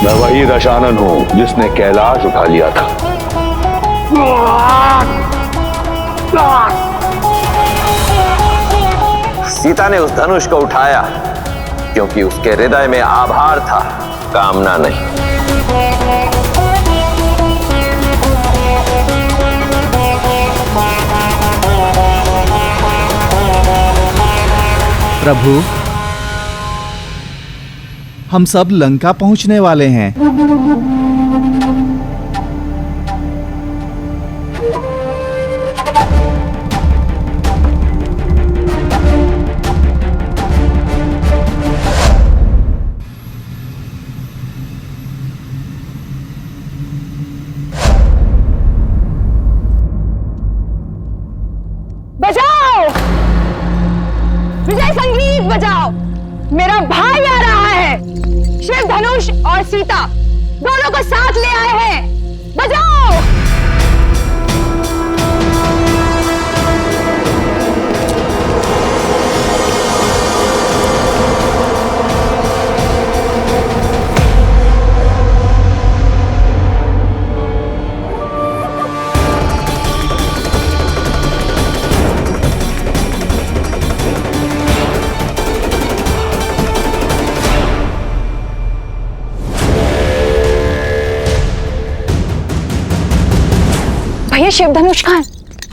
मैं वही दशानन हूं जिसने कैलाश उठा लिया था। सीता ने उस धनुष को उठाया क्योंकि उसके हृदय में आभार था, कामना नहीं। प्रभु, हम सब लंका पहुंचने वाले हैं। बजाओ, विजय संगीत बजाओ, मेरा भाई आ रहा है। शिव धनुष और सीता दोनों को साथ ले आए हैं। बजाओ। भैया शिव धनुष खान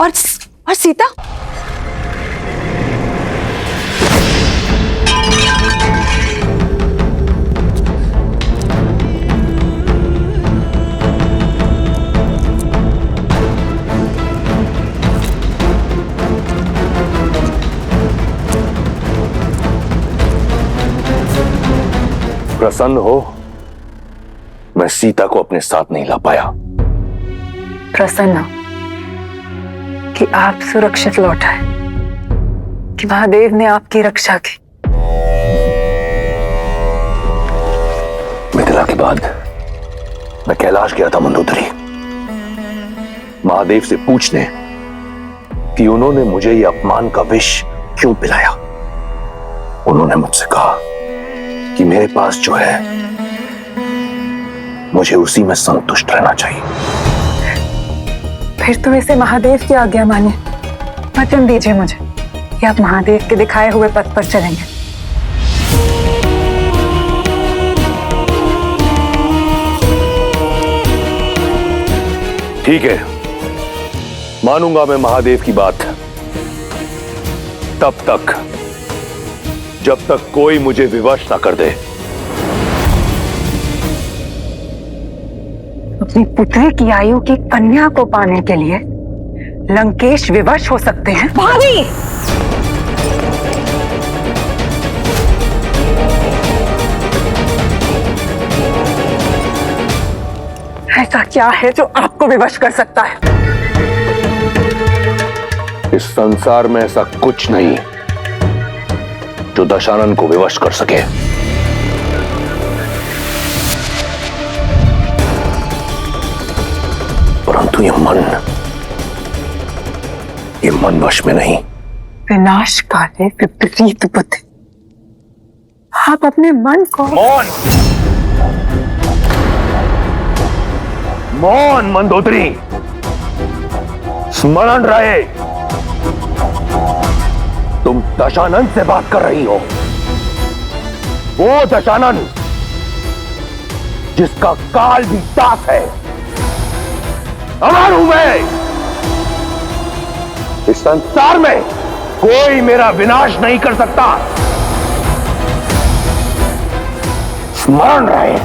और सीता। प्रसन्न हो, मैं सीता को अपने साथ नहीं ला पाया। प्रसन्न कि आप सुरक्षित लौट आए, कि महादेव ने आपकी रक्षा की। मिथिला के बाद मैं कैलाश गया था मंदोदरी, महादेव से पूछने कि उन्होंने मुझे ये अपमान का विष क्यों पिलाया। उन्होंने मुझसे कहा कि मेरे पास जो है मुझे उसी में संतुष्ट रहना चाहिए। फिर तो इसे महादेव की आज्ञा मानिए। वचन दीजिए मुझे कि आप महादेव के दिखाए हुए पथ पर चलेंगे। ठीक है, मानूंगा मैं महादेव की बात, तब तक जब तक कोई मुझे विवश ना कर दे। अपनी पुत्री की आयु की कन्या को पाने के लिए लंकेश विवश हो सकते हैं। भाभी, ऐसा क्या है जो आपको विवश कर सकता है? इस संसार में ऐसा कुछ नहीं जो दशानन को विवश कर सके। परंतु ये मन वश में नहीं। विनाश काले विपरीत बुद्धि। आप अपने मन को मौन मंदोदरी, स्मरण रहे तुम दशानन से बात कर रही हो। वो दशानन जिसका काल भी दास है। अमर हूं मैं। इस संसार में कोई मेरा विनाश नहीं कर सकता। स्मरण रहे।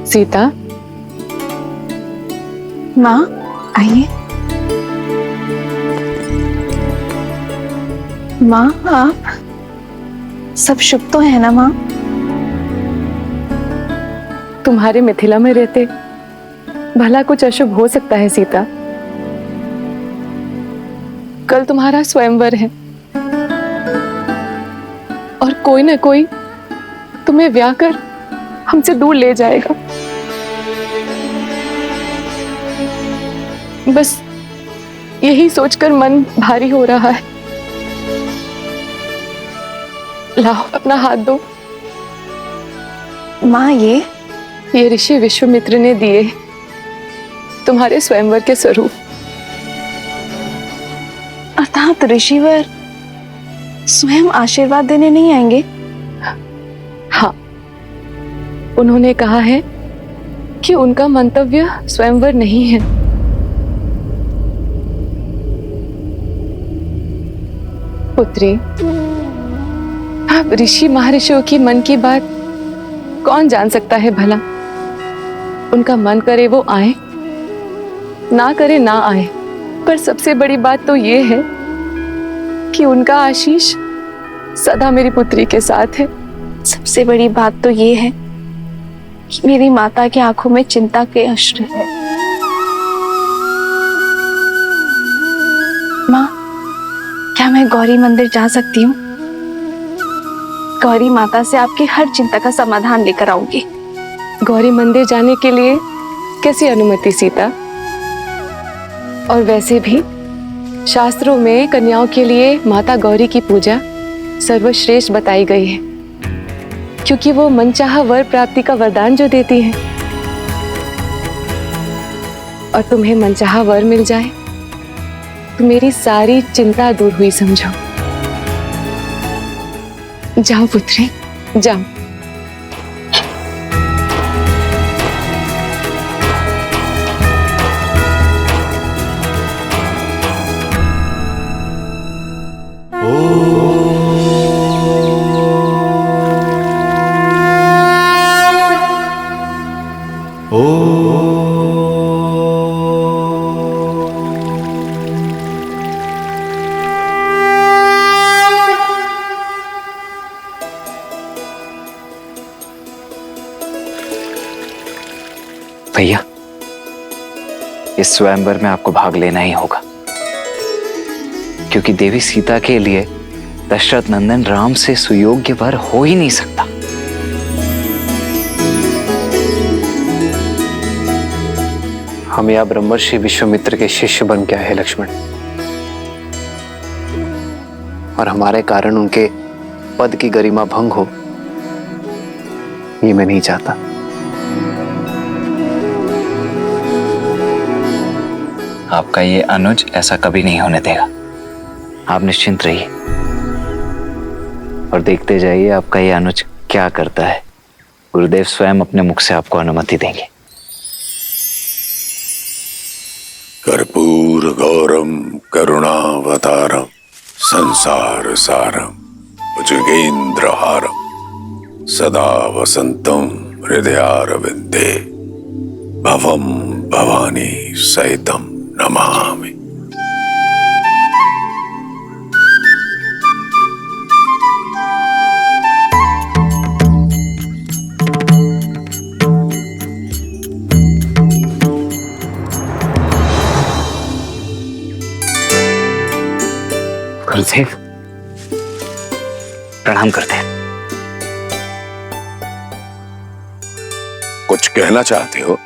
सीता, माँ आइए। माँ आप सब शुभ तो है ना माँ? तुम्हारे मिथिला में रहते भला कुछ अशुभ हो सकता है सीता? कल तुम्हारा स्वयंवर है और कोई ना कोई तुम्हें ब्याह कर हमसे दूर ले जाएगा। बस यही सोचकर मन भारी हो रहा है। लाओ अपना हाथ दो। माँ, ये ऋषि विश्वामित्र ने दिए तुम्हारे स्वयंवर के स्वरूप। अर्थात ऋषिवर स्वयं आशीर्वाद देने नहीं आएंगे? हाँ, उन्होंने कहा है कि उनका मंतव्य स्वयंवर नहीं है। पुत्री, अब ऋषि महर्षियों की मन की बात कौन जान सकता है भला। उनका मन करे वो आए, ना करे ना आए, पर सबसे बड़ी बात तो ये है कि उनका आशीष सदा मेरी पुत्री के साथ है। सबसे बड़ी बात तो ये है कि मेरी माता की आंखों में चिंता के अश्रु है। माँ, क्या मैं गौरी मंदिर जा सकती हूँ? गौरी माता से आपकी हर चिंता का समाधान लेकर आऊंगी। गौरी मंदिर जाने के लिए कैसी अनुमति सीता? और वैसे भी शास्त्रों में कन्याओं के लिए माता गौरी की पूजा सर्वश्रेष्ठ बताई गई है, क्योंकि वो मनचाहा वर प्राप्ति का वरदान जो देती है। और तुम्हें मनचाहा वर मिल जाए तो मेरी सारी चिंता दूर हुई समझो। जाओ पुत्री, जाओ। भैया, इस स्वयंवर में आपको भाग लेना ही होगा, क्योंकि देवी सीता के लिए दशरथ नंदन राम से सुयोग्य वर हो ही नहीं सकता। हम यहाँ ब्रह्मर्षि विश्वामित्र के शिष्य बन के आए हैं लक्ष्मण, और हमारे कारण उनके पद की गरिमा भंग हो, ये मैं नहीं चाहता। आपका ये अनुज ऐसा कभी नहीं होने देगा। आप निश्चिंत रहिए और देखते जाइए आपका ये अनुज क्या करता है। गुरुदेव स्वयं अपने मुख से आपको अनुमति देंगे। कर्पूर गौरम करुणावतारम संसार सारम भुजगेन्द्रहारम सदा वसंतम हृदयारविंदे भवम भवानी सहितम नमामि। गुरुदेव प्रणाम करते हैं। कुछ कहना चाहते हो?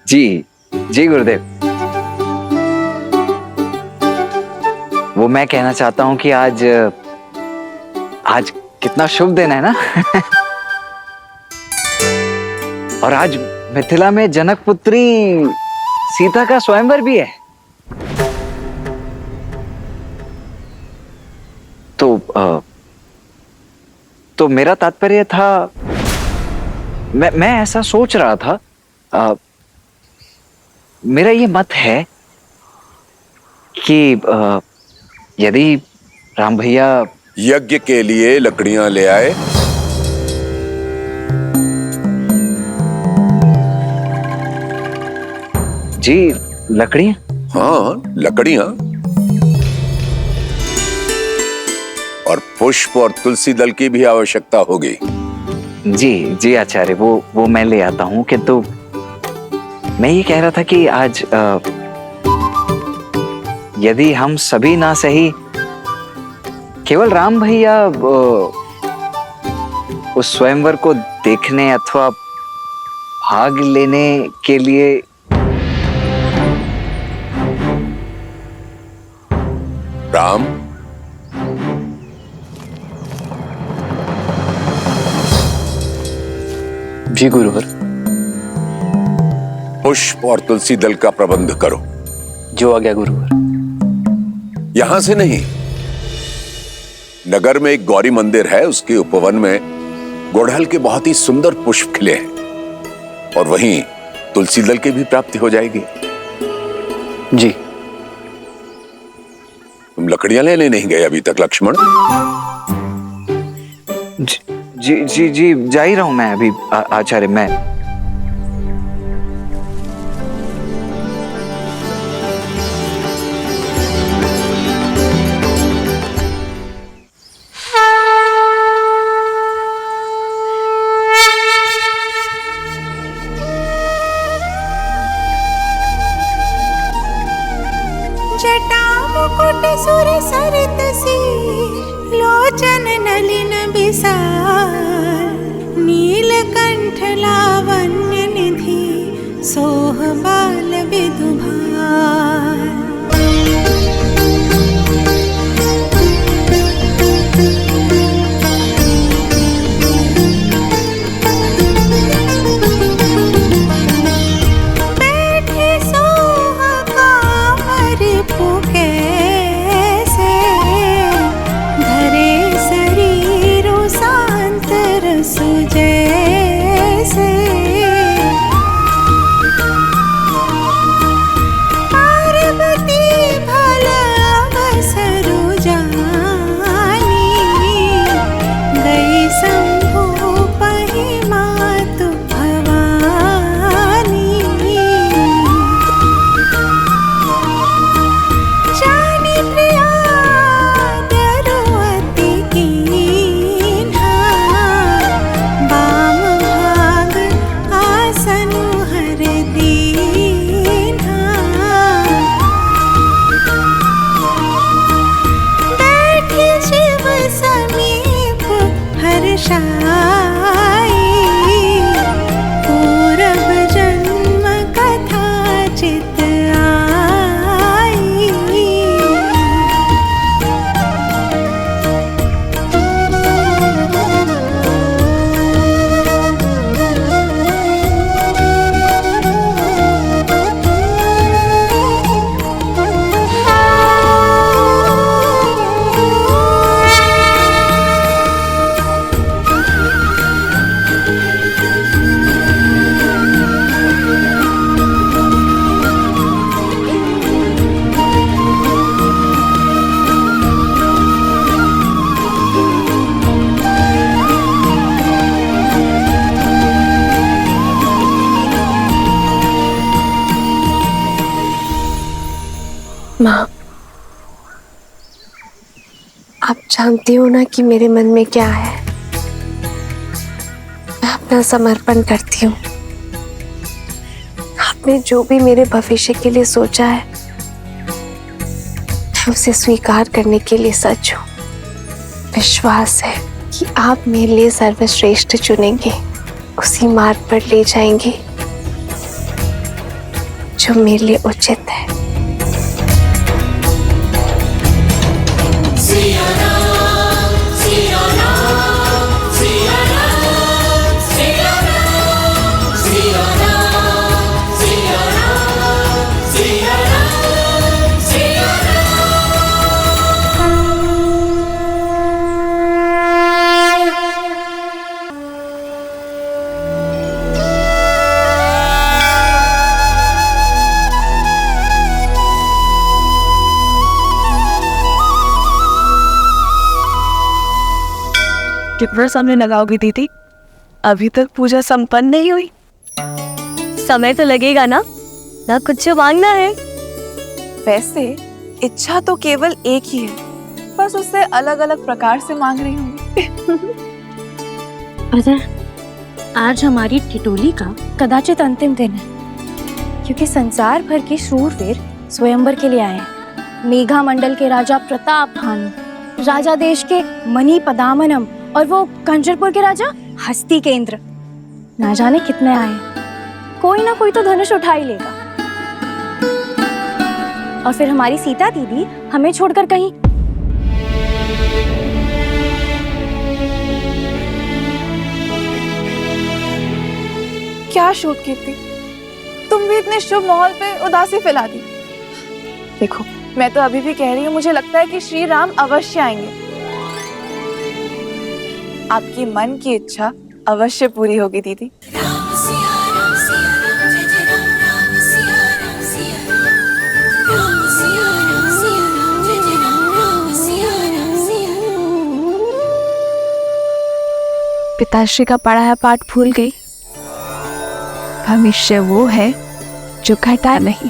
जी जी गुरुदेव, वो मैं कहना चाहता हूं कि आज कितना शुभ दिन है ना। और आज मिथिला में जनक पुत्री सीता का स्वयंवर भी है। तो मेरा तात्पर्य था, मैं ऐसा सोच रहा था, मेरा ये मत है कि यदि राम भैया यज्ञ के लिए लकड़ियां ले आए। जी लकड़ियां? हाँ, लकड़ियां और पुष्प और तुलसी दल की भी आवश्यकता होगी। जी जी आचार्य, वो मैं ले आता हूं, किंतु मैं ये कह रहा था कि आज यदि हम सभी ना सही, केवल राम भैया उस स्वयंवर को देखने अथवा भाग लेने के लिए राम, जी गुरुवर। पुष्प और तुलसी दल का प्रबंध करो। जो आ गया गुरुवर। यहां से नहीं, नगर में एक गौरी मंदिर है, उसके उपवन में गुड़हल के बहुत ही सुंदर पुष्प खिले हैं और वहीं तुलसी दल की भी प्राप्ति हो जाएगी। जी। तुम लकड़ियां लेने नहीं गए अभी तक लक्ष्मण? जी जी जी जा ही रहा हूं मैं अभी आचार्य। मैं जटा मुकुट सुर सरित सी लोचन नलिन बिसार नीलकंठ लावण्य निधि सोह बाल विदुभार। माँ, आप जानती हो ना कि मेरे मन में क्या है। मैं अपना समर्पण करती हूँ। आपने जो भी मेरे भविष्य के लिए सोचा है, मैं उसे स्वीकार करने के लिए सच हूँ। विश्वास है कि आप मेरे लिए सर्वश्रेष्ठ चुनेंगे, उसी मार्ग पर ले जाएंगे जो मेरे लिए उचित है। कितना समय लगाओगी दीदी? अभी तक पूजा संपन्न नहीं हुई। समय तो लगेगा ना कुछ मांगना है। वैसे इच्छा तो केवल एक ही है, बस उससे अलग अलग प्रकार से मांग रही हूँ। आज हमारी ठिठोली का कदाचित अंतिम दिन है, क्योंकि संसार भर के शूरवीर स्वयंवर के लिए आए हैं। मेघा मंडल के राजा प्रताप भानु, राजा देश के मणि पदामनम और वो कंजरपुर के राजा हस्ती के इंद्र ना जाने कितने आए हैं। कोई ना कोई तो धनुष उठा ही लेगा। और फिर हमारी सीता दीदी हमें छोड़कर कहीं। क्या शूट कीर्ति, तुम भी इतने शुभ माहौल पे उदासी फैला दी। देखो, मैं तो अभी भी कह रही हूँ, मुझे लगता है कि श्री राम अवश्य आएंगे। आपकी मन की इच्छा अवश्य पूरी होगी दीदी। पिताश्री का पढ़ाया पाठ भूल गई। भविष्य वो है जो घटा नहीं,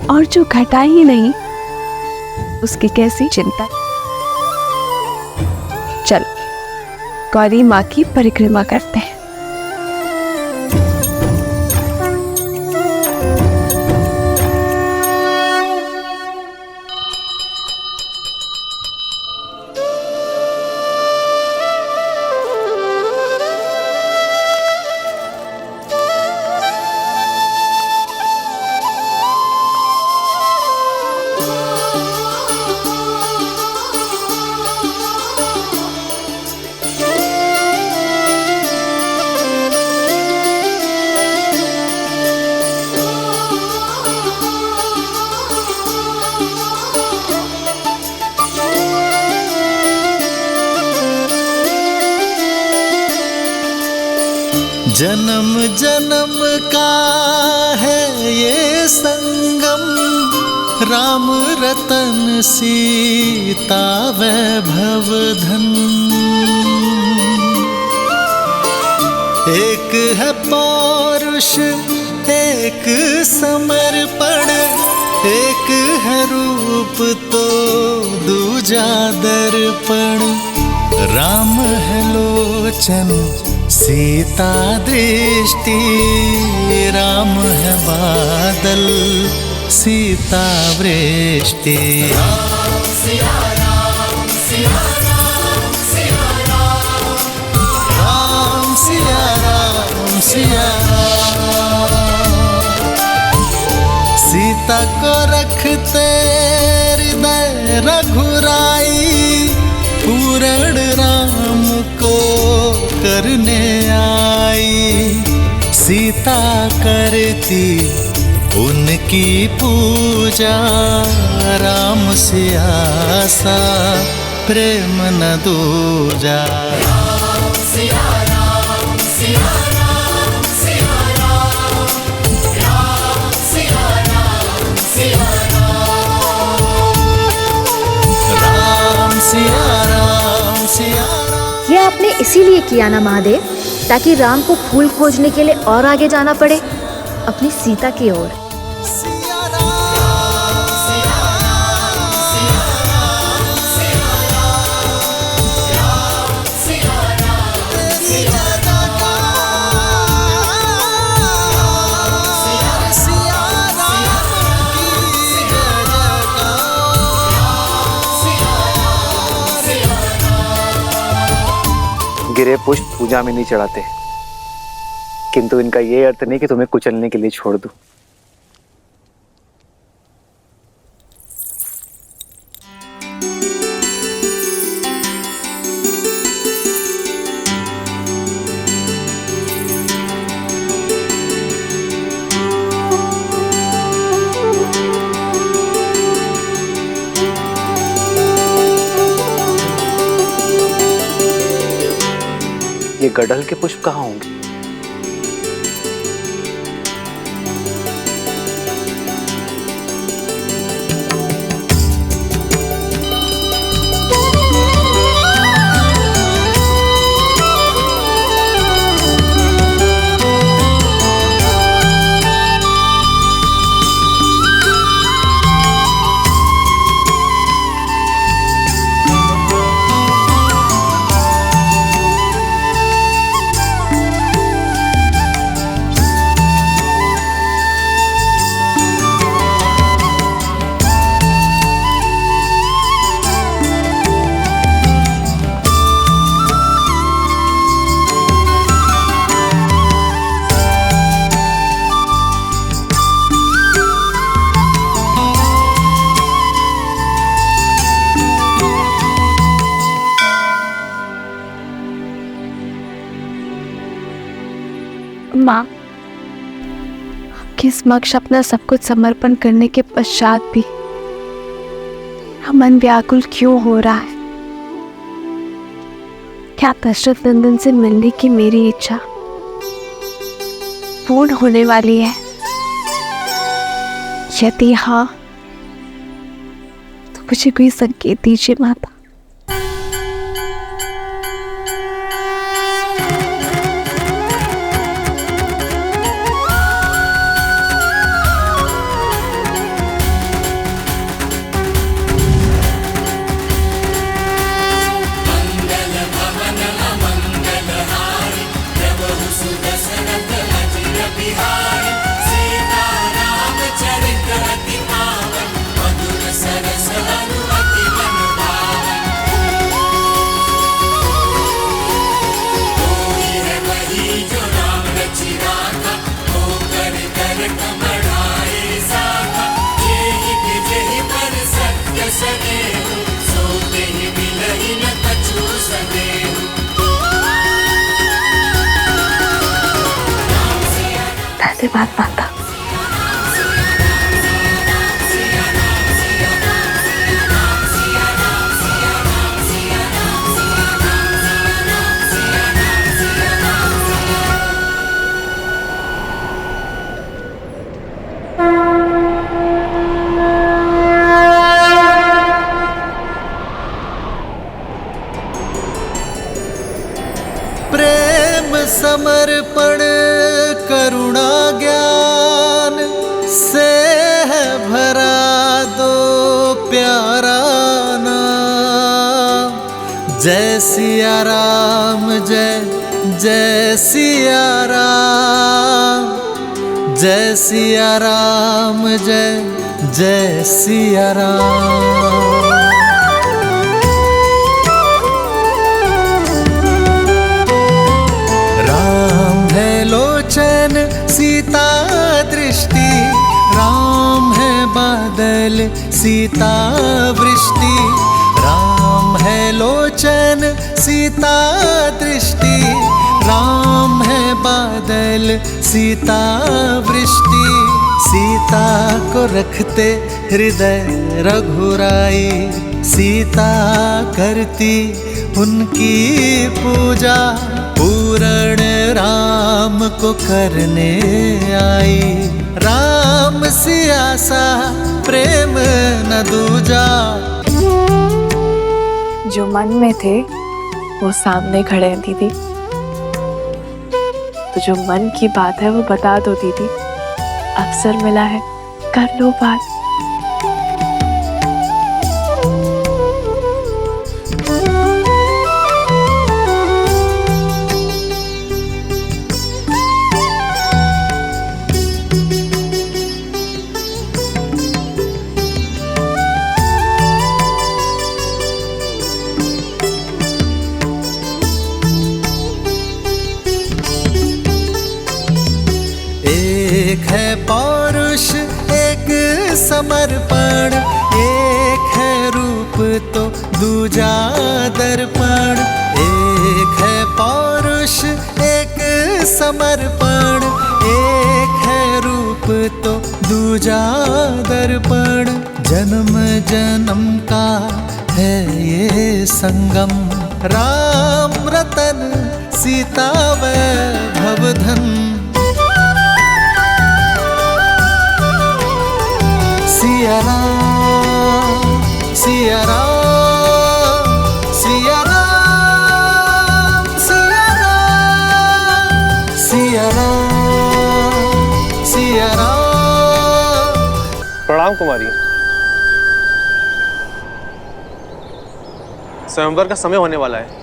और जो घटा ही नहीं उसकी कैसी चिंता। चलो गौरी माँ की परिक्रमा करते हैं। जन्म जन्म का है ये संगम, राम रतन सीता वैभव धन। एक है पौरुष एक समर्पण, एक है रूप तो दूजा दर्पण। राम है लोचन सीता दृष्टि, राम है बादल सीता वृष्टि। राम सिया राम सिया राम सिया राम, राम सिया राम सिया राम। सीता को रखते हृदय रघुराई, पूर्ण राम को करने आई। सीता करती उनकी पूजा, राम से आसा प्रेम न दूजा। राम सिया राम सिया राम सिया राम, राम सिया राम सिया राम, राम सिया राम सिया राम। ये आपने इसीलिए किया ना महादेव, ताकि राम को फूल खोजने के लिए और आगे जाना पड़े अपनी सीता की ओर। गिरे पुष्प पूजा में नहीं चढ़ाते, किंतु इनका ये अर्थ नहीं कि तुम्हें कुचलने के लिए छोड़ दूं। ये गड़हल के पुष्प कहाँ होंगे? माँ, आपके समक्ष अपना सब कुछ समर्पण करने के पश्चात भी मन व्याकुल क्यों हो रहा है? क्या दशरथ नंदन से मिलने की मेरी इच्छा पूर्ण होने वाली है? यदि हाँ, तो मुझे कोई संकेत दीजिए माता। धन्यवाद माता। प्रेम समर्पण करुणा ज्ञान से है भरा दो प्यारा नाम। जय सिया राम, जय जय सिया राम, जय सिया राम, जय जय सिया राम। लोचन सीता दृष्टि, राम है बादल सीता वृष्टि। राम है लोचन सीता दृष्टि, राम है बादल सीता वृष्टि। सीता को रखते हृदय रघुराई, सीता करती उनकी पूजा। पूर्ण राम को करने आई, राम सिया सा प्रेम न दूजा। जो मन में थे वो सामने खड़े हैं दीदी, तो जो मन की बात है वो बता दो दीदी। अवसर मिला है, कर लो बात। एक है पौरुष एक समर्पण, एक है रूप तो दूजा दर्पण। एक है पौरुष एक समर्पण, एक है रूप तो दूजा दर्पण। जन्म जन्म का है ये संगम, राम रतन सीता वैभव धन। सिया राम, सिया राम, सिया राम, सिया राम, सिया राम, सिया राम। प्रणाम कुमारी। स्वयंवर का समय होने वाला है।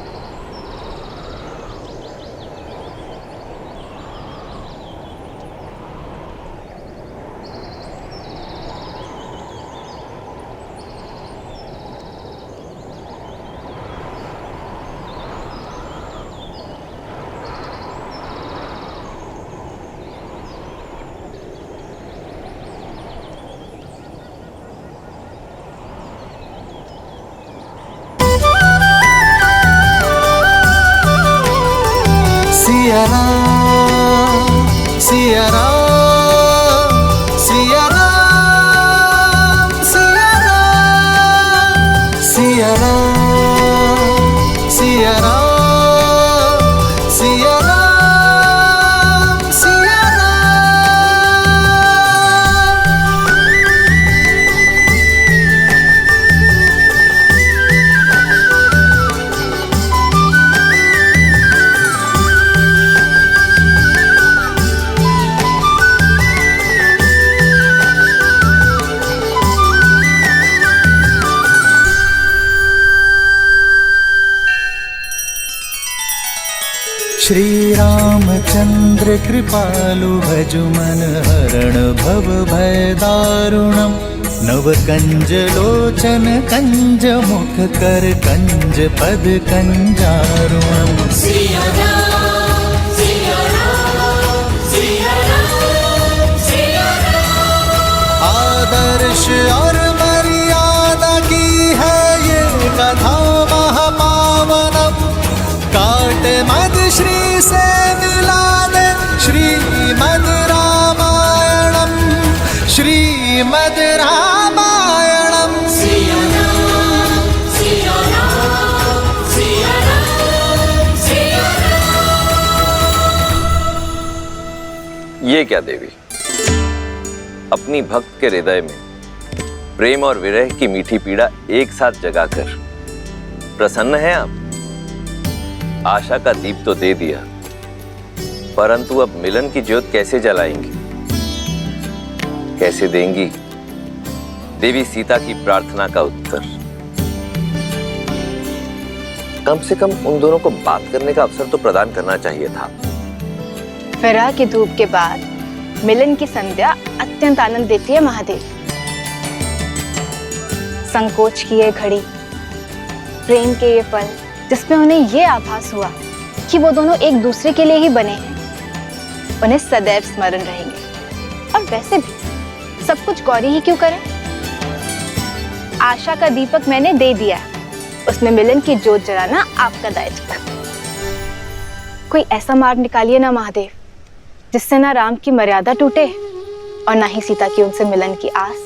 सिया राम, सिया राम सिया राम सिया राम सिया राम सिया राम सिया राम सिया श्री रामचंद्र कृपालु भजु मन हरण भव भय दारुणम नव कंज लोचन कंज मुख कर कंज पद कंजारुणम सिया राम सिया राम सिया राम सिया राम। आदर्श और मर्यादा की है ये कथा महापावनम काट मद श्री से मिला दे श्रीमद रामायणम श्रीमद रामायणम सिया राम सिया राम सिया राम सिया राम। ये क्या देवी, अपनी भक्त के हृदय में प्रेम और विरह की मीठी पीड़ा एक साथ जगाकर प्रसन्न है आप? आशा का दीप तो दे दिया, परंतु अब मिलन की ज्योत कैसे जलाएंगी, कैसे देंगी देवी सीता की प्रार्थना का उत्तर? कम से कम उन दोनों को बात करने का अवसर तो प्रदान करना चाहिए था। विरह की धूप के बाद मिलन की संध्या अत्यंत आनंद देती है महादेव। संकोच की ये घड़ी, प्रेम के ये पल जिसमें उन्हें ये आभास हुआ कि वो दोनों एक दूसरे के लिए ही बने हैं, उन्हें सदैव स्मरण रहेंगे। और वैसे भी सब कुछ गौरी ही क्यों करे? आशा का दीपक मैंने दे दिया, उसमें मिलन की ज्योत जलाना आपका दायित्व था। कोई ऐसा मार्ग निकालिए ना महादेव, जिससे ना राम की मर्यादा टूटे और ना ही सीता की उनसे मिलन की आस।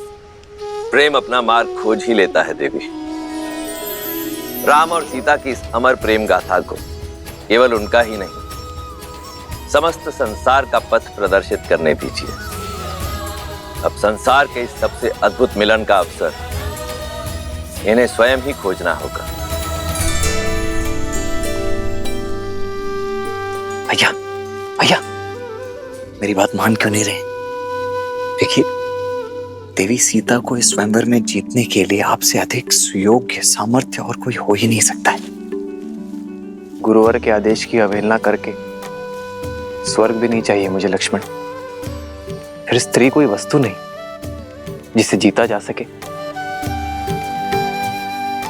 प्रेम अपना मार्ग खोज ही लेता है देवी। राम और सीता की इस अमर प्रेम गाथा को केवल उनका ही नहीं, समस्त संसार का पथ प्रदर्शित करने दीजिए। अब संसार के इस सबसे अद्भुत मिलन का अवसर इन्हें स्वयं ही खोजना होगा। भैया भैया, मेरी बात मान क्यों नहीं रहे? देखिए, देवी सीता को इस स्वयंवर में जीतने के लिए आपसे अधिक सुयोग्य सामर्थ्य और कोई हो ही नहीं सकता है। गुरुवर के आदेश की अवहेलना करके स्वर्ग भी नहीं चाहिए मुझे लक्ष्मण। फिर स्त्री कोई वस्तु नहीं जिसे जीता जा सके,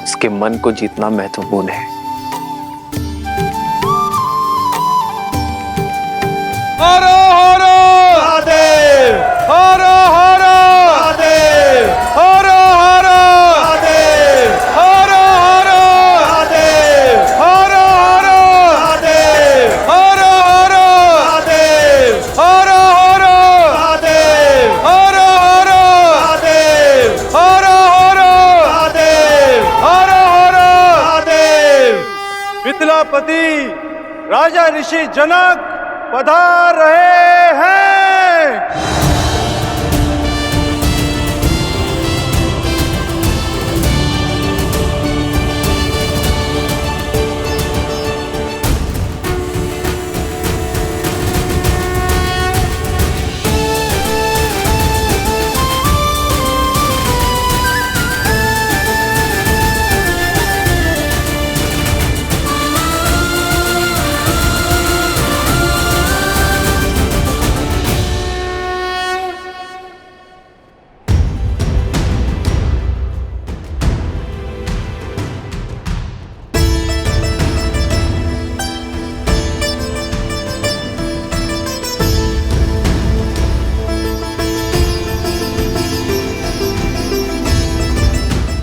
उसके मन को जीतना महत्वपूर्ण है। हरो हरो महादेव, हरो हरो महादेव, हरो हरो महादेव, हरो हरो महादेव, हरो हरो महादेव, हरो हरो महादेव, हरो हरो महादेव, हरो हरो महादेव, हरो हरो महादेव, हरो हरो महादेव। मिथिलापति राजा ऋषि जनक पधार रहे हैं।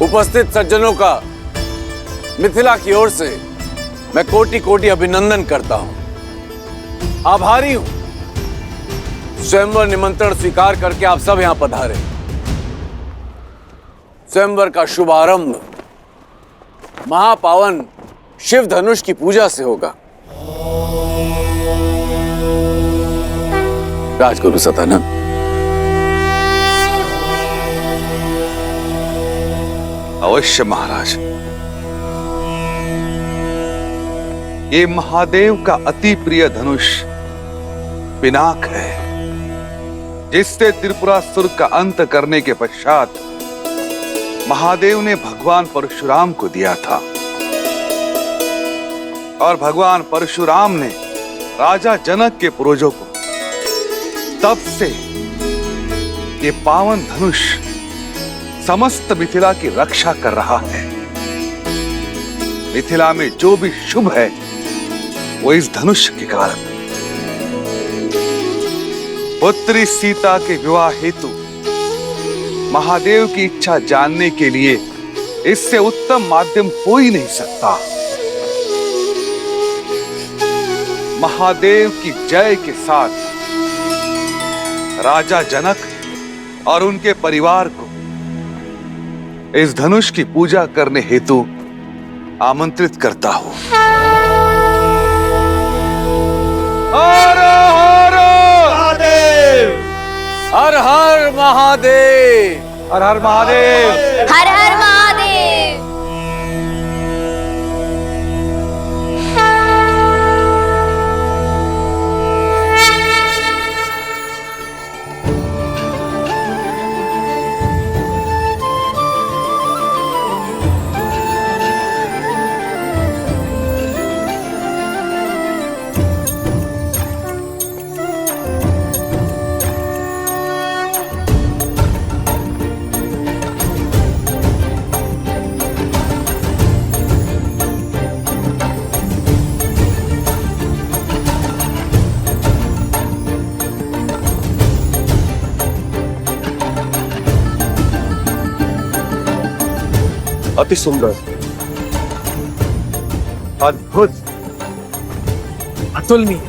उपस्थित सज्जनों का मिथिला की ओर से मैं कोटि कोटि अभिनंदन करता हूं। आभारी हूं स्वयंवर निमंत्रण स्वीकार करके आप सब यहां पधारे। स्वयंवर का शुभारंभ महापावन शिव धनुष की पूजा से होगा। राजगुरु सतानंद, अवश्य महाराज। ये महादेव का अति प्रिय धनुष पिनाक है, जिससे त्रिपुरासुर का अंत करने के पश्चात महादेव ने भगवान परशुराम को दिया था और भगवान परशुराम ने राजा जनक के पूर्वजों को। तब से ये पावन धनुष समस्त मिथिला की रक्षा कर रहा है। मिथिला में जो भी शुभ है वो इस धनुष के कारण। पुत्री सीता के विवाह हेतु महादेव की इच्छा जानने के लिए इससे उत्तम माध्यम हो ही नहीं सकता। महादेव की जय के साथ राजा जनक और उनके परिवार को इस धनुष की पूजा करने हेतु आमंत्रित करता हूं। हर हर महादेव, हर हर महादेव, हर हर महादेव, हर हर महादेव। अति सुंदर, अद्भुत, अतुलनीय।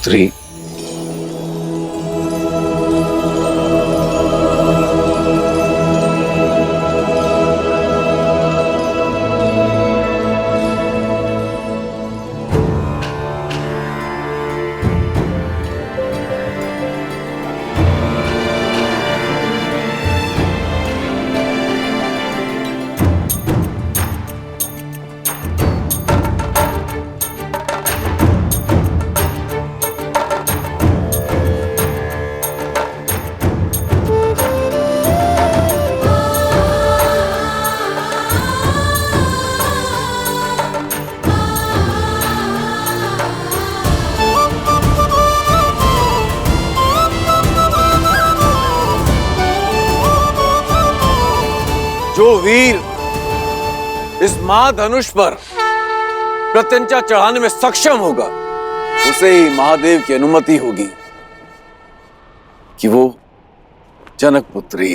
पुत्री, जो वीर इस महाधनुष पर प्रत्यंचा चढ़ाने में सक्षम होगा उसे ही महादेव की अनुमति होगी कि वो जनक पुत्री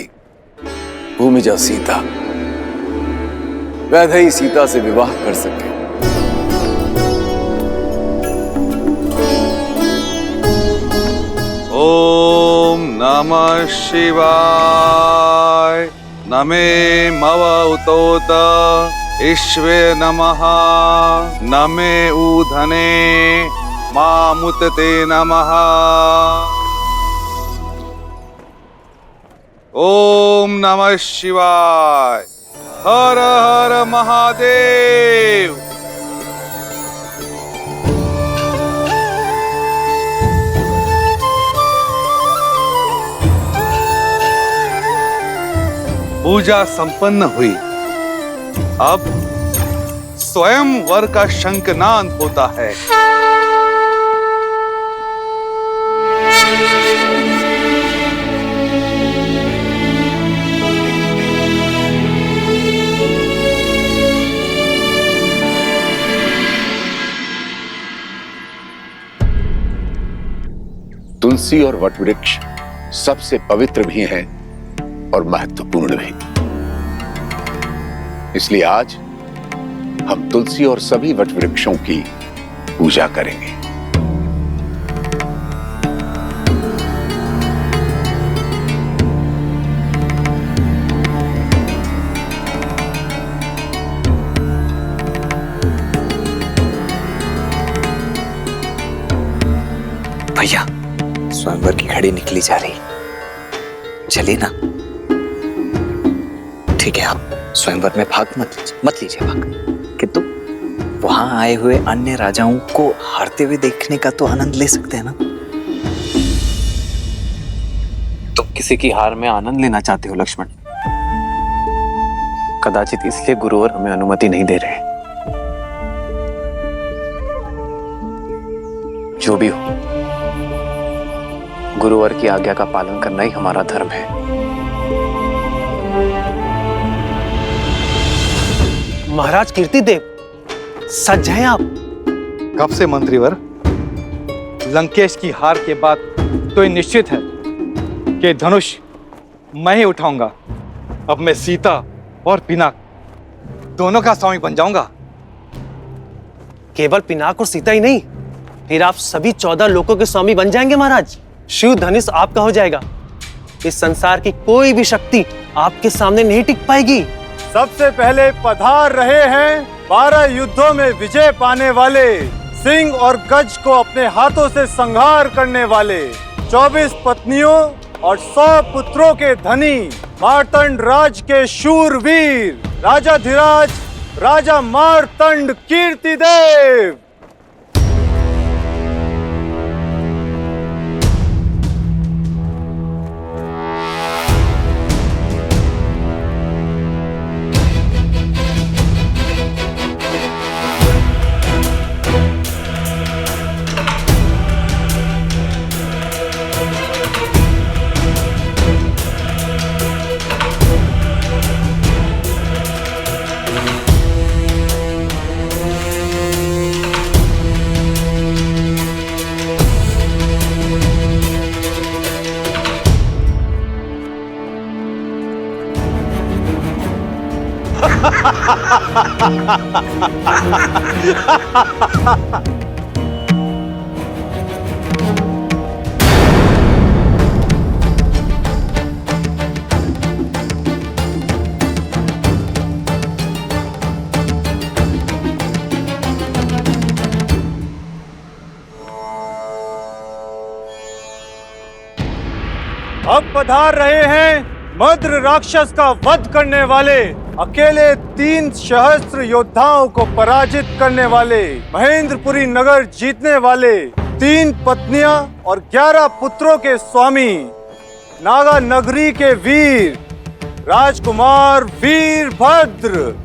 भूमिजा सीता वैदेही सीता से विवाह कर सके। ओम नमः शिवाय। नमे मव उतोत ईश्वे नमः। नमे ऊधने मामुतते नमः। ओम नमः शिवाय। हर हर महादेव। पूजा संपन्न हुई। अब स्वयं वर का शंखनाद होता है। तुलसी और वटवृक्ष सबसे पवित्र भी हैं और महत्वपूर्ण भी। इसलिए आज हम तुलसी और सभी वटवृक्षों की पूजा करेंगे। भैया, स्वयंवर की घड़ी निकली जा रही, चलिए ना। ठीक है, आप स्वयंवर में भाग मत लीजिए भाग, किंतु वहां आए हुए अन्य राजाओं को हारते हुए देखने का तो आनंद ले सकते हैं ना। तुम किसी की हार में आनंद लेना चाहते हो लक्ष्मण। कदाचित इसलिए गुरुवर हमें अनुमति नहीं दे रहे। जो भी हो, गुरुवर की आज्ञा का पालन करना ही हमारा धर्म है। महाराज कीर्तिदेव, सच हैं आप? कब से मंत्रीवर? लंकेश की हार के बाद तो ये निश्चित है कि धनुष मैं ही उठाऊंगा। अब मैं सीता और पिनाक दोनों का स्वामी बन जाऊंगा। केवल पिनाक और सीता ही नहीं, फिर आप सभी 14 लोकों के स्वामी बन जाएंगे महाराज। शिव धनुष आपका हो जाएगा। इस संसार की कोई भी शक्ति आपके सामने नहीं टिक पाएगी। सबसे पहले पधार रहे हैं 12 युद्धों में विजय पाने वाले, सिंह और गज को अपने हाथों से संहार करने वाले, 24 पत्नियों और 100 पुत्रों के धनी, मार्तंड राज के शूरवीर, राजाधिराज राजा मार्तंड कीर्तिदेव। अब पधार रहे हैं मद्र राक्षस का वध करने वाले, अकेले 3 सहस्त्र योद्धाओं को पराजित करने वाले, महेंद्रपुरी नगर जीतने वाले, 3 पत्नियां और 11 पुत्रों के स्वामी, नागा नगरी के वीर, राजकुमार वीरभद्र।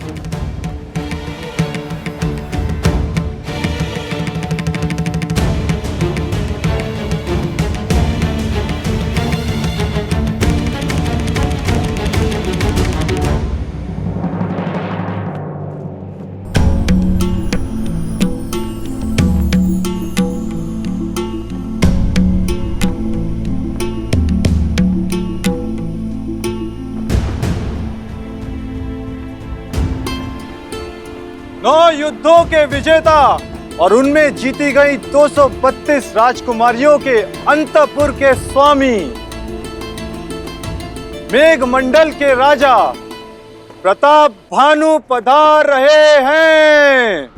युद्धों के विजेता और उनमें जीती गई 232 राजकुमारियों के अंतपुर के स्वामी, मेघमंडल के राजा प्रताप भानु पधार रहे हैं।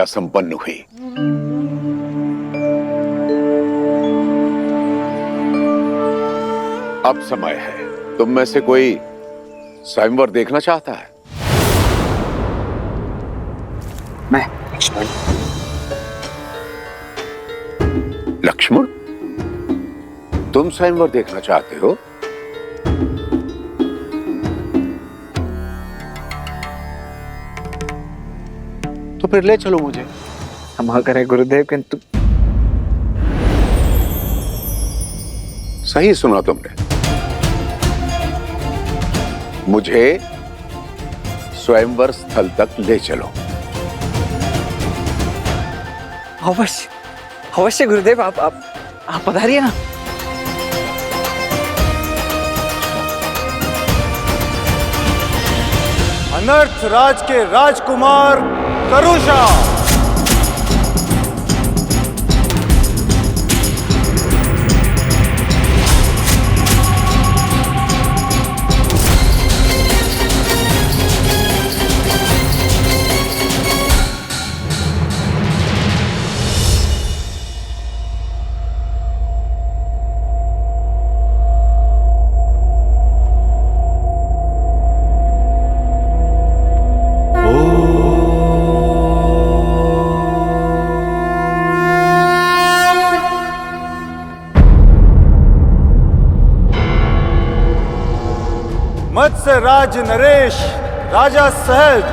पूजा संपन्न हुई। अब समय है, तुम में से कोई स्वयंवर देखना चाहता है? मैं लक्ष्मण, तुम स्वयंवर देखना चाहते हो? तो फिर ले चलो मुझे। क्षमा करें गुरुदेव, किंतु सही सुना तुमने। मुझे स्वयंवर स्थल तक ले चलो। अवश्य अवश्य गुरुदेव, आप पधारिए ना। अनर्थ राज के राजकुमार करुषा। मत्स्य राज नरेश राजा सहज।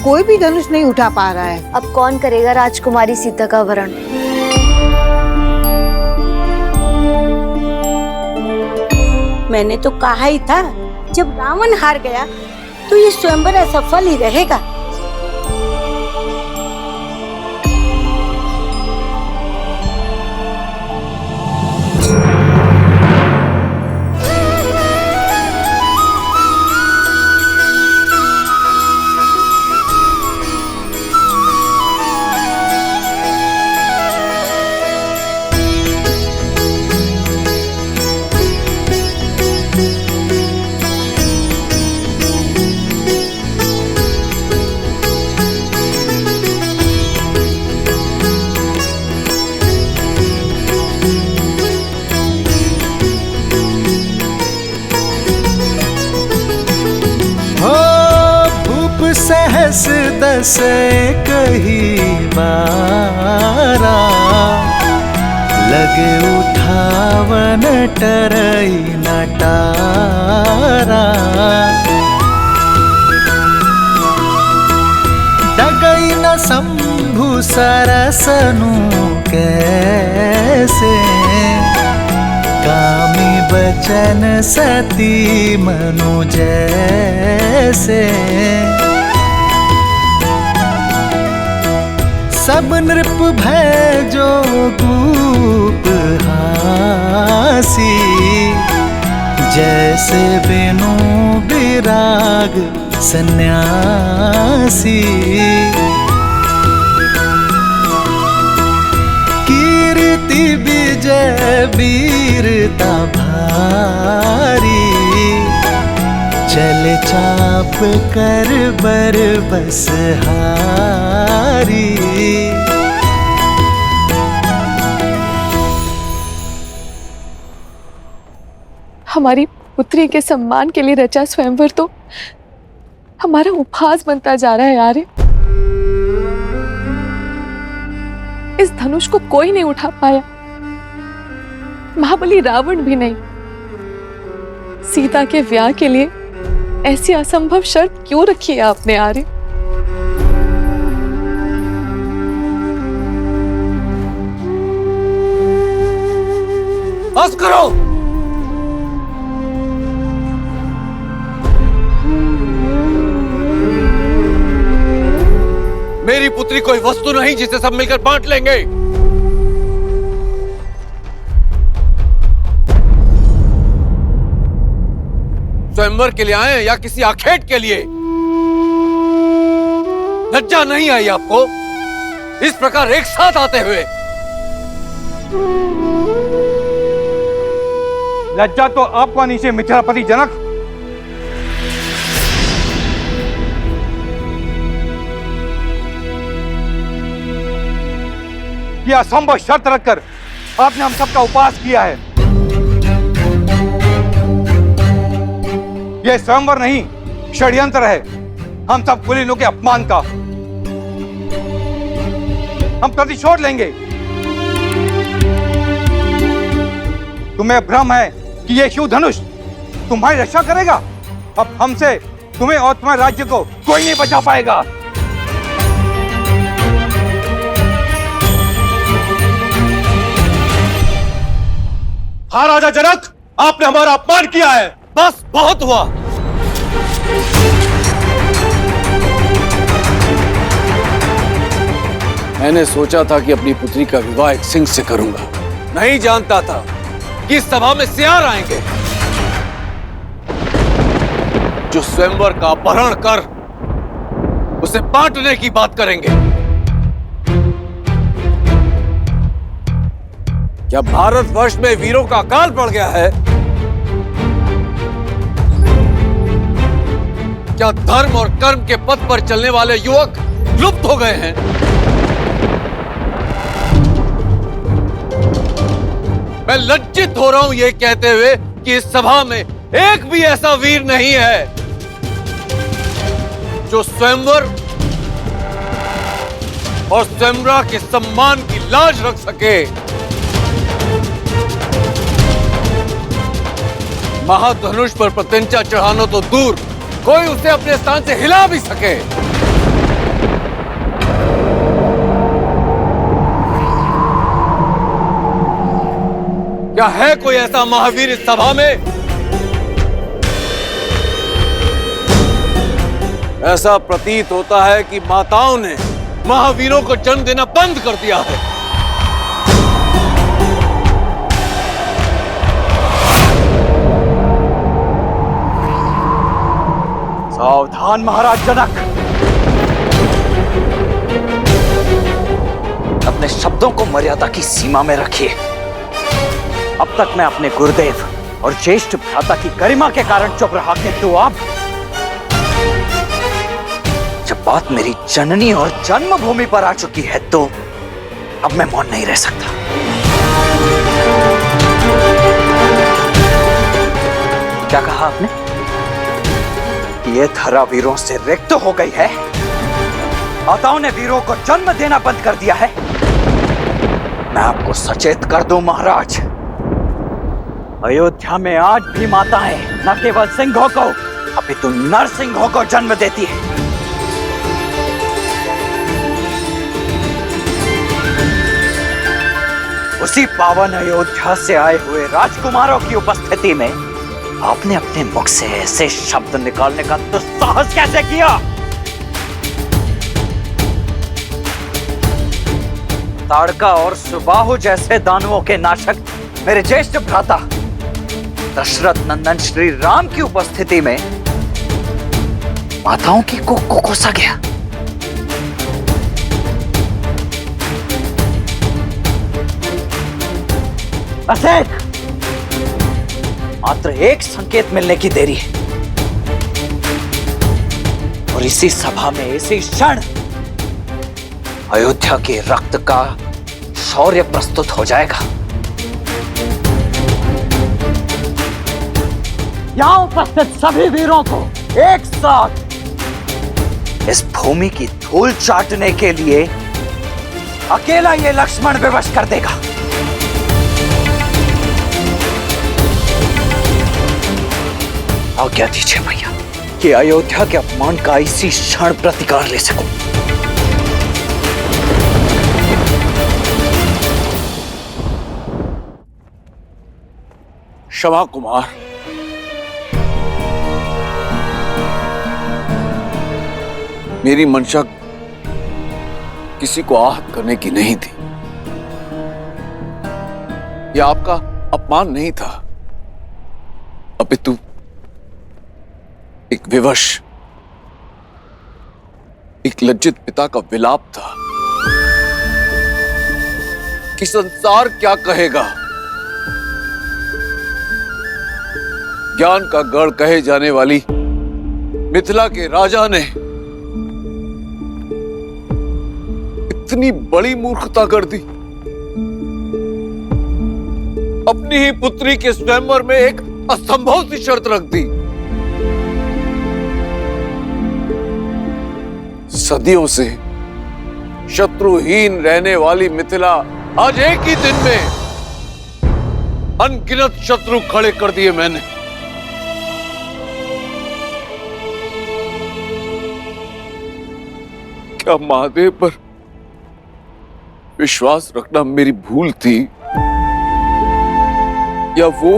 कोई भी धनुष नहीं उठा पा रहा है। अब कौन करेगा राजकुमारी सीता का वरण? मैंने तो कहा ही था, जब रावण हार गया तो ये स्वयंवर असफल ही रहेगा। सहस दस कही बारा, लगे उठावन टरई नटारा। डगई न शंभु सरसनु कैसे, कामी बचन सती मनु जैसे। सब नृप भय जो कूप हासी, जैसे बिनु विराग सन्यासी। कीर्ति विजय वीरता भारी, चल चाप कर बर बस हारी। हमारी पुत्री के सम्मान के लिए रचा स्वयंवर तो हमारा उपहास बनता जा रहा है यार। इस धनुष को कोई नहीं उठा पाया, महाबली रावण भी नहीं। सीता के ब्याह के लिए ऐसी असंभव शर्त क्यों रखी है आपने आर्य? बस करो। मेरी पुत्री कोई वस्तु नहीं जिसे सब मिलकर बांट लेंगे। स्वयंवर के लिए आए या किसी आखेट के लिए? लज्जा नहीं आई आपको इस प्रकार एक साथ आते हुए? लज्जा तो आपको आनी चाहिए मिथिलापति जनक। यह असंभव शर्त रखकर आपने हम सबका उपवास किया है। यह स्वयंवर नहीं, षड्यंत्र है हम सब कुलीनों के अपमान का। हम प्रतिशोध लेंगे। तुम्हें भ्रम है कि यह शिव धनुष तुम्हारी रक्षा करेगा। अब हमसे तुम्हें और तुम्हारे राज्य को कोई नहीं बचा पाएगा। हाँ राजा जनक, आपने हमारा अपमान किया है। बस बहुत हुआ। मैंने सोचा था कि अपनी पुत्री का विवाह एक सिंह से करूंगा, नहीं जानता था कि इस सभा में सियार आएंगे जो स्वयंवर का अपहरण कर उसे बांटने की बात करेंगे। क्या भारतवर्ष में वीरों का अकाल पड़ गया है? क्या धर्म और कर्म के पथ पर चलने वाले युवक लुप्त हो गए हैं? मैं लज्जित हो रहा हूं ये कहते हुए कि इस सभा में एक भी ऐसा वीर नहीं है जो स्वयंवर और स्वयंवरा के सम्मान की लाज रख सके। महाधनुष पर प्रत्यंचा चढ़ाना तो दूर, कोई उसे अपने स्थान से हिला भी सके। क्या है कोई ऐसा महावीर इस सभा में? ऐसा प्रतीत होता है कि माताओं ने महावीरों को जन्म देना बंद कर दिया है। सावधान महाराज जनक, अपने शब्दों को मर्यादा की सीमा में रखिए। अब तक मैं अपने गुरुदेव और ज्येष्ठ भ्राता की गरिमा के कारण चुप रहा, किंतु अब जब बात मेरी जननी और जन्मभूमि पर आ चुकी है तो अब मैं मौन नहीं रह सकता। क्या कहा आपने? ये धरा वीरों से रिक्त हो गई है? माताओं ने वीरों को जन्म देना बंद कर दिया है? मैं आपको सचेत कर दूं महाराज, अयोध्या में आज भी माताएं न केवल सिंहों को अपितु नरसिंहों को जन्म देती है। उसी पावन अयोध्या से आए हुए राजकुमारों की उपस्थिति में आपने अपने मुख से ऐसे शब्द निकालने का दुस्साहस कैसे किया? ताड़का और सुबाहु जैसे दानवों के नाशक मेरे ज्येष्ठ भ्राता दशरथ नंदन श्री राम की उपस्थिति में माताओं की को कोसा गया। बस मात्र एक संकेत मिलने की देरी है और इसी सभा में इसी क्षण अयोध्या के रक्त का शौर्य प्रस्तुत हो जाएगा। यहां उपस्थित सभी वीरों को एक साथ इस भूमि की धूल चाटने के लिए अकेला ये लक्ष्मण विवश कर देगा। आज्ञा दीजिए भैया कि अयोध्या के अपमान का इसी क्षण प्रतिकार ले सकूं। क्षमा कुमार, मेरी मंशा किसी को आहत करने की नहीं थी। यह आपका अपमान नहीं था, अपितु एक विवश, एक लज्जित पिता का विलाप था कि संसार क्या कहेगा। ज्ञान का गढ़ कहे जाने वाली मिथिला के राजा ने इतनी बड़ी मूर्खता कर दी। अपनी ही पुत्री के स्वयंवर में एक असंभव सी शर्त रख दी। सदियों से शत्रुहीन रहने वाली मिथिला आज एक ही दिन में अनगिनत शत्रु खड़े कर दिए मैंने। क्या महादेव पर विश्वास रखना मेरी भूल थी, या वो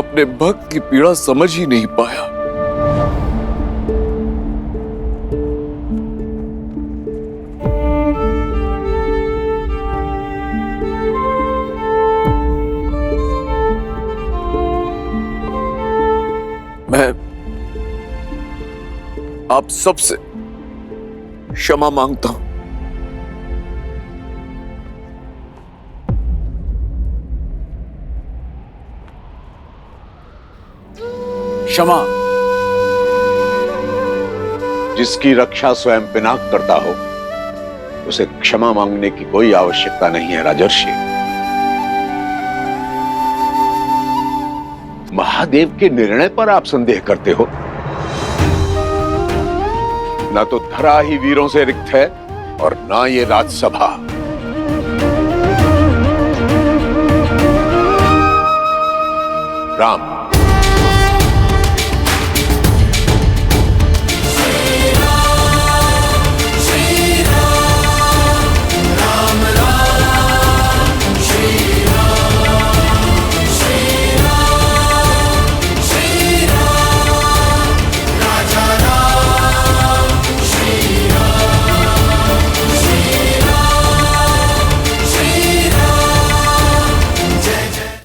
अपने भक्त की पीड़ा समझ ही नहीं पाया? मैं आप सबसे क्षमा मांगता हूं। क्षमा। जिसकी रक्षा स्वयं पिनाक करता हो उसे क्षमा मांगने की कोई आवश्यकता नहीं है राजर्षि। महादेव के निर्णय पर आप संदेह करते हो। ना तो धरा ही वीरों से रिक्त है और ना ये राजसभा। राम,